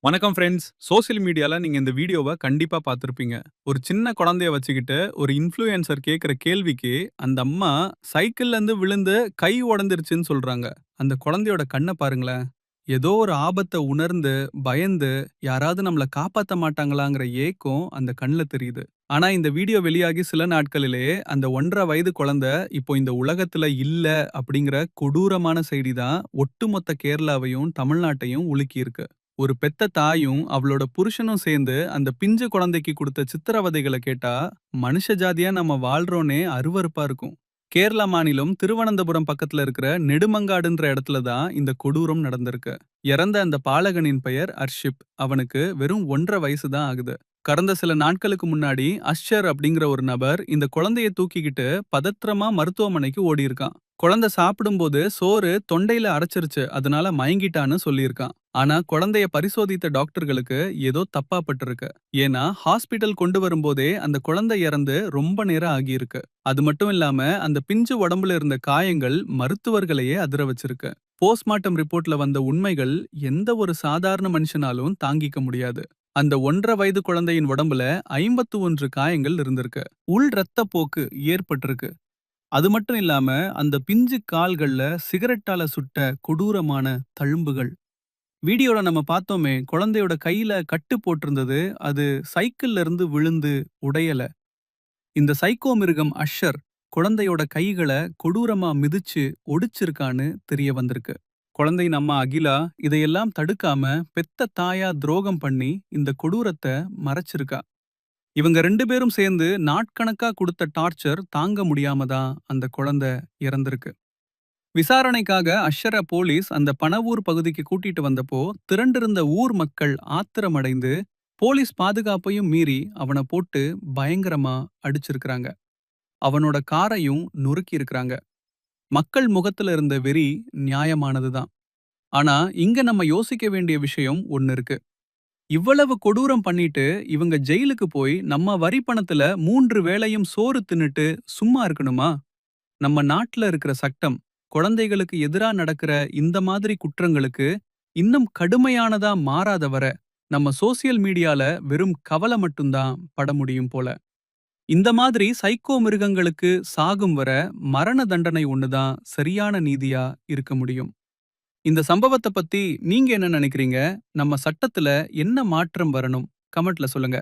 வணக்கம் friends. Social மீடியால நீங்க இந்த வீடியோவ கண்டிப்பா பார்த்திருப்பீங்க. ஒரு சின்ன குழந்தைய வச்சுக்கிட்டு ஒரு இன்ஃப்ளூயன்சர் கேட்கிற கேள்விக்கு, அந்த அம்மா சைக்கிள்லேருந்து விழுந்து கை உடைந்துருச்சுன்னு சொல்றாங்க. அந்த குழந்தையோட கண்ண பாருங்களேன். ஏதோ ஒரு ஆபத்த உணர்ந்து, பயந்து, யாராவது நம்மள காப்பாத்த மாட்டாங்களாங்கிற ஏக்கம் அந்த கண்ல தெரியுது. ஆனா இந்த வீடியோ வெளியாகி சில நாட்களிலேயே அந்த 1½ வயது குழந்தை இப்போ இந்த உலகத்துல இல்ல அப்படிங்கிற கொடூரமான செய்தி தான் ஒட்டுமொத்த கேரளாவையும், தமிழ்நாட்டையும் உலுக்கியிருக்கு. ஒரு பெத்த தாயும் அவளோட புருஷனும் சேர்ந்து அந்த பிஞ்சு குழந்தைக்கு கொடுத்த சித்திரவதைகளை கேட்டா மனுஷ ஜாதியா நம்ம வாழ்றோனே அருவருப்பா இருக்கும். கேரளா மாநிலம் திருவனந்தபுரம் பக்கத்துல இருக்கிற நெடுமங்காடுன்ற இடத்துல தான் இந்த கொடூரம் நடந்திருக்கு. இறந்த அந்த பாலகனின் பெயர் அர்ஷிப். அவனுக்கு வெறும் 1½ வயசு தான் ஆகுது. கடந்த சில நாட்களுக்கு முன்னாடி அஷ்ஷர் அப்படிங்கிற ஒரு நபர் இந்த குழந்தைய தூக்கிக்கிட்டு பதற்றமா மருத்துவமனைக்கு ஓடி இருக்கான். குழந்தை சாப்பிடும்போது சோறு தொண்டையில அடைச்சிருச்சு, அதனால மயங்கிட்டான்னு சொல்லியிருக்கான். ஆனா குழந்தைய பரிசோதித்த டாக்டர்களுக்கு ஏதோ தப்பா பட்டிருக்கு. ஏன்னா ஹாஸ்பிட்டல் கொண்டு வரும்போதே அந்த குழந்தை இறந்து ரொம்ப நேரம் ஆகியிருக்கு. அது மட்டும் இல்லாம அந்த பிஞ்சு உடம்புல இருந்த காயங்கள் மருத்துவர்களையே அதிர வச்சிருக்கு. போஸ்ட்மார்ட்டம் ரிப்போர்ட்ல வந்த உண்மைகள் எந்த ஒரு சாதாரண மனுஷனாலும் தாங்கிக்க முடியாது. அந்த 1½ வயது குழந்தையின் உடம்புல 51 காயங்கள் இருந்திருக்கு. உள் இரத்தப்போக்கு ஏற்பட்டிருக்கு. அது மட்டும் இல்லாம அந்த பிஞ்சு கால்கள்ல சிகரெட்டால சுட்ட கொடூரமான தழும்புகள். வீடியோல நம்ம பார்த்தோமே, குழந்தையோட கையில கட்டு போட்டிருந்தது. அது சைக்கிள்ல இருந்து விழுந்து உடையல. இந்த சைக்கோ மிருகம் அஷர் குழந்தையோட கைகள கொடூரமா மிதிச்சு ஒடிச்சிருக்கான்னு தெரிய வந்திருக்கு. குழந்தையின் அம்மா அகிலா இதையெல்லாம் தடுக்காம பெத்த தாயா துரோகம் பண்ணி இந்த கொடூரத்தை மறைச்சிருக்கா. இவங்க 2 பேரும் சேர்ந்து நாட்கணக்கா குடுத்த டார்ச்சர் தாங்க முடியாம தான் அந்த குழந்தை இறந்திருக்கு. விசாரணைக்காக அஷ்ஷர போலீஸ் அந்த பனவூர் பகுதிக்கு கூட்டிட்டு வந்தப்போ திரண்டிருந்த ஊர் மக்கள் ஆத்திரமடைந்து போலீஸ் பாதுகாப்பையும் மீறி அவனை போட்டு பயங்கரமா அடிச்சிருக்காங்க. அவனோட காரையும் நொறுக்கி இருக்கிறாங்க. மக்கள் முகத்துல இருந்த வெறி நியாயமானதுதான். ஆனா இங்க நம்ம யோசிக்க வேண்டிய விஷயம் ஒன்னு இருக்கு. இவ்வளவு கொடூரம் பண்ணிட்டு இவங்க ஜெயிலுக்கு போய் நம்ம வரி பணத்துல 3 வேளையும் சோறு தின்னுட்டு சும்மா இருக்கணுமா? நம்ம நாட்டுல இருக்கிற சட்டம் குழந்தைகளுக்கு எதிரா நடக்கிற இந்த மாதிரி குற்றங்களுக்கு இன்னும் கடுமையானதா மாறாத வர நம்ம சோசியல் மீடியால வெறும் கவலை மட்டும்தான் பட முடியும் போல. இந்த மாதிரி சைக்கோ மிருகங்களுக்கு சாகும் வர மரண தண்டனை ஒண்ணுதான் சரியான நீதியா இருக்க முடியும். இந்த சம்பவத்த பத்தி நீங்க என்ன நினைக்கிறீங்க? நம்ம சட்டத்துல என்ன மாற்றம் வரணும்? கமெண்ட்ல சொல்லுங்க.